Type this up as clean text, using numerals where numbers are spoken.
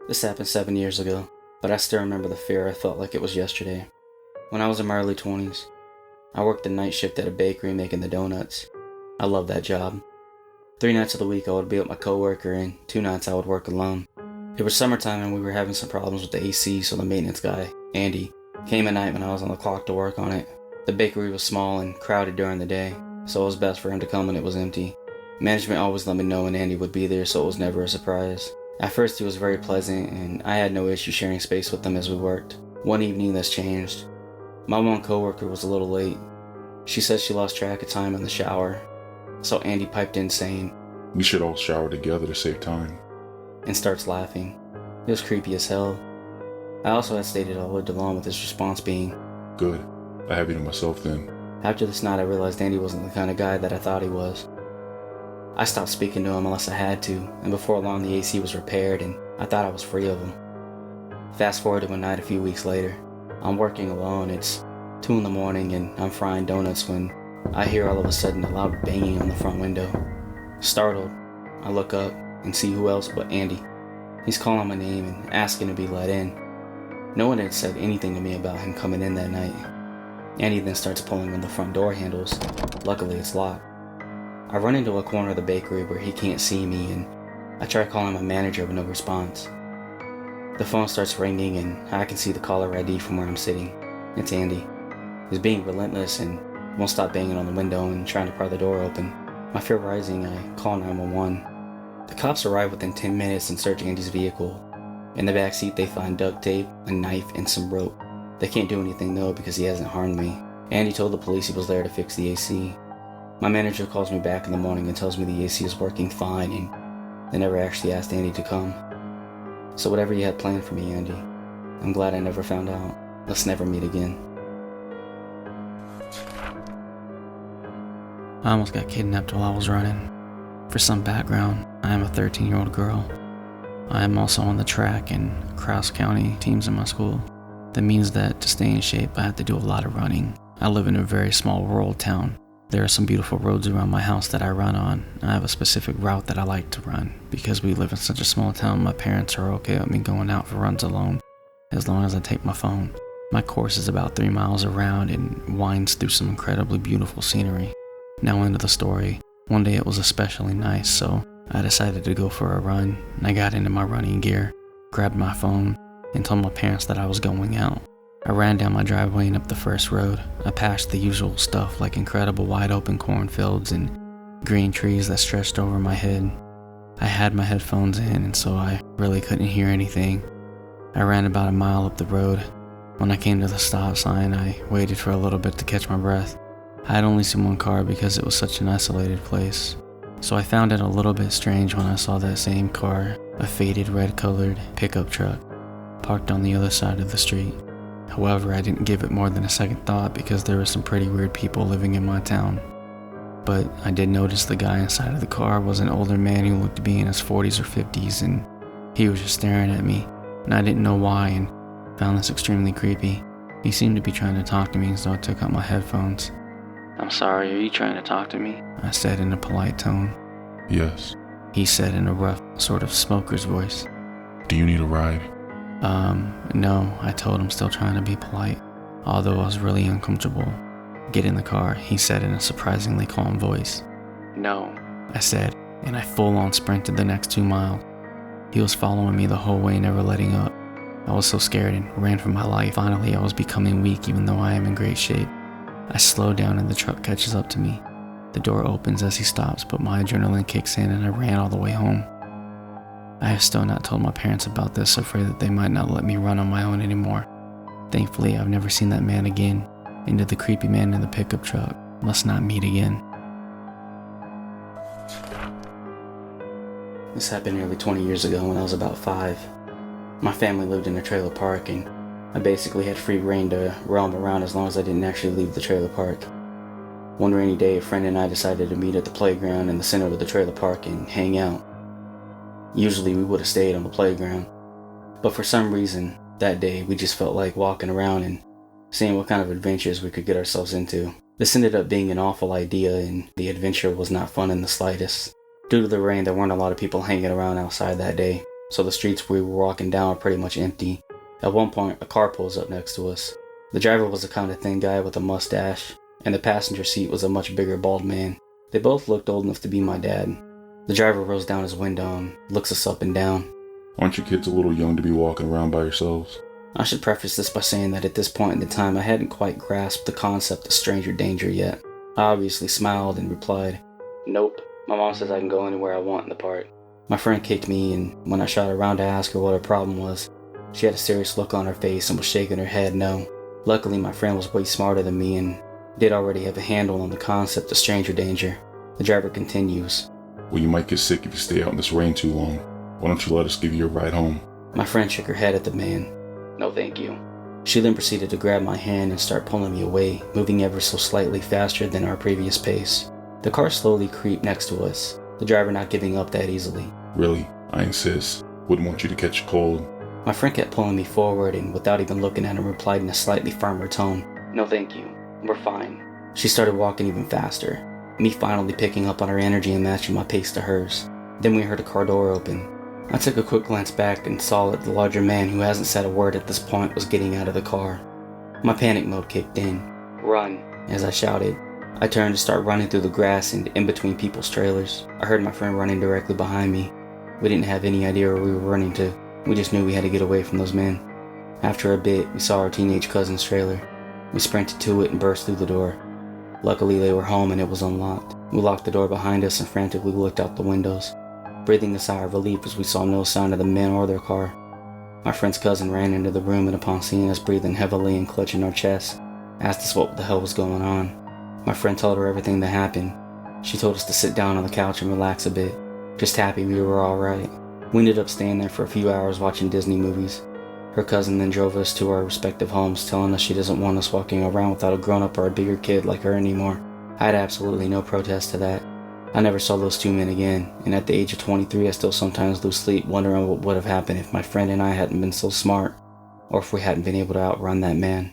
This happened 7 years ago, but I still remember the fear I felt like it was yesterday. When I was in my early 20s, I worked the night shift at a bakery making the donuts. I loved that job. 3 nights of the week I would be with my coworker and 2 nights I would work alone. It was summertime and we were having some problems with the AC, so the maintenance guy, Andy, came at night when I was on the clock to work on it. The bakery was small and crowded during the day, so it was best for him to come when it was empty. Management always let me know when Andy would be there, so it was never a surprise. At first he was very pleasant and I had no issue sharing space with him as we worked. One evening this changed. My one coworker was a little late. She said she lost track of time in the shower, so Andy piped in saying, "We should all shower together to save time," and starts laughing. It was creepy as hell. I also had stated I lived alone, with his response being, "Good. I have you to myself then." After this night I realized Andy wasn't the kind of guy that I thought he was. I stopped speaking to him unless I had to, and before long the AC was repaired and I thought I was free of him. Fast forward to one night a few weeks later. I'm working alone, it's 2 in the morning and I'm frying donuts when I hear all of a sudden a loud banging on the front window. Startled, I look up and see who else but Andy. He's calling my name and asking to be let in. No one had said anything to me about him coming in that night. Andy then starts pulling on the front door handles. Luckily it's locked. I run into a corner of the bakery where he can't see me and I try calling my manager with no response. The phone starts ringing and I can see the caller ID from where I'm sitting. It's Andy. He's being relentless and won't stop banging on the window and trying to pry the door open. My fear rising, I call 911. The cops arrive within 10 minutes and search Andy's vehicle. In the back seat they find duct tape, a knife, and some rope. They can't do anything though because he hasn't harmed me. Andy told the police he was there to fix the AC. My manager calls me back in the morning and tells me the AC is working fine and they never actually asked Andy to come. So whatever you had planned for me, Andy, I'm glad I never found out. Let's never meet again. I almost got kidnapped while I was running. For some background, I am a 13-year-old girl. I am also on the track and cross county teams in my school. That means that to stay in shape, I have to do a lot of running. I live in a very small rural town. There are some beautiful roads around my house that I run on. I have a specific route that I like to run. Because we live in such a small town, my parents are okay with me going out for runs alone, as long as I take my phone. My course is about 3 miles around and winds through some incredibly beautiful scenery. Now into the story. One day it was especially nice, so I decided to go for a run. I got into my running gear, grabbed my phone, and told my parents that I was going out. I ran down my driveway and up the first road. I passed the usual stuff like incredible wide open cornfields and green trees that stretched over my head. I had my headphones in and so I really couldn't hear anything. I ran about a mile up the road. When I came to the stop sign, I waited for a little bit to catch my breath. I had only seen one car because it was such an isolated place. So I found it a little bit strange when I saw that same car, a faded red-colored pickup truck, parked on the other side of the street. However, I didn't give it more than a second thought because there were some pretty weird people living in my town. But I did notice the guy inside of the car was an older man who looked to be in his 40s or 50s, and he was just staring at me, and I didn't know why and found this extremely creepy. He seemed to be trying to talk to me, so I took out my headphones. "I'm sorry, are you trying to talk to me?" I said in a polite tone. "Yes." He said in a rough, sort of smoker's voice. "Do you need a ride?" No, I told him, still trying to be polite, although I was really uncomfortable. "Get in the car," he said in a surprisingly calm voice. "No," I said, and I full-on sprinted the next 2 miles. He was following me the whole way, never letting up. I was so scared and ran for my life. Finally, I was becoming weak even though I am in great shape. I slow down and the truck catches up to me. The door opens as he stops, but my adrenaline kicks in and I ran all the way home. I have still not told my parents about this, afraid that they might not let me run on my own anymore. Thankfully, I've never seen that man again, and to the creepy man in the pickup truck, let's not meet again. This happened nearly 20 years ago when I was about 5. My family lived in a trailer park and I basically had free reign to roam around as long as I didn't actually leave the trailer park. One rainy day, a friend and I decided to meet at the playground in the center of the trailer park and hang out. Usually we would have stayed on the playground, but for some reason, that day we just felt like walking around and seeing what kind of adventures we could get ourselves into. This ended up being an awful idea and the adventure was not fun in the slightest. Due to the rain, there weren't a lot of people hanging around outside that day, so the streets we were walking down were pretty much empty. At one point, a car pulls up next to us. The driver was a kind of thin guy with a mustache, and the passenger seat was a much bigger bald man. They both looked old enough to be my dad. The driver rolls down his window and looks us up and down. Aren't you kids a little young to be walking around by yourselves? I should preface this by saying that at this point in the time I hadn't quite grasped the concept of stranger danger yet. I obviously smiled and replied, "Nope, my mom says I can go anywhere I want in the park." My friend kicked me, and when I shot around to ask her what her problem was, she had a serious look on her face and was shaking her head no. Luckily, my friend was way smarter than me and did already have a handle on the concept of stranger danger. The driver continues, Well, you might get sick if you stay out in this rain too long. Why don't you let us give you a ride home? My friend shook her head at the man. "No, thank you." She then proceeded to grab my hand and start pulling me away, moving ever so slightly faster than our previous pace. The car slowly creeped next to us, the driver not giving up that easily. Really? I insist. Wouldn't want you to catch a cold. My friend kept pulling me forward and without even looking at him replied in a slightly firmer tone, "No thank you, we're fine." She started walking even faster, me finally picking up on her energy and matching my pace to hers. Then we heard a car door open. I took a quick glance back and saw that the larger man, who hasn't said a word at this point, was getting out of the car. My panic mode kicked in. "Run," as I shouted. I turned to start running through the grass and in between people's trailers. I heard my friend running directly behind me. We didn't have any idea where we were running to. We just knew we had to get away from those men. After a bit, we saw our teenage cousin's trailer. We sprinted to it and burst through the door. Luckily, they were home and it was unlocked. We locked the door behind us and frantically looked out the windows, breathing a sigh of relief as we saw no sign of the men or their car. My friend's cousin ran into the room and upon seeing us breathing heavily and clutching our chests, asked us what the hell was going on. My friend told her everything that happened. She told us to sit down on the couch and relax a bit, just happy we were alright. We ended up staying there for a few hours watching Disney movies. Her cousin then drove us to our respective homes, telling us she doesn't want us walking around without a grown-up or a bigger kid like her anymore. I had absolutely no protest to that. I never saw those two men again, and at the age of 23 I still sometimes lose sleep wondering what would have happened if my friend and I hadn't been so smart, or if we hadn't been able to outrun that man.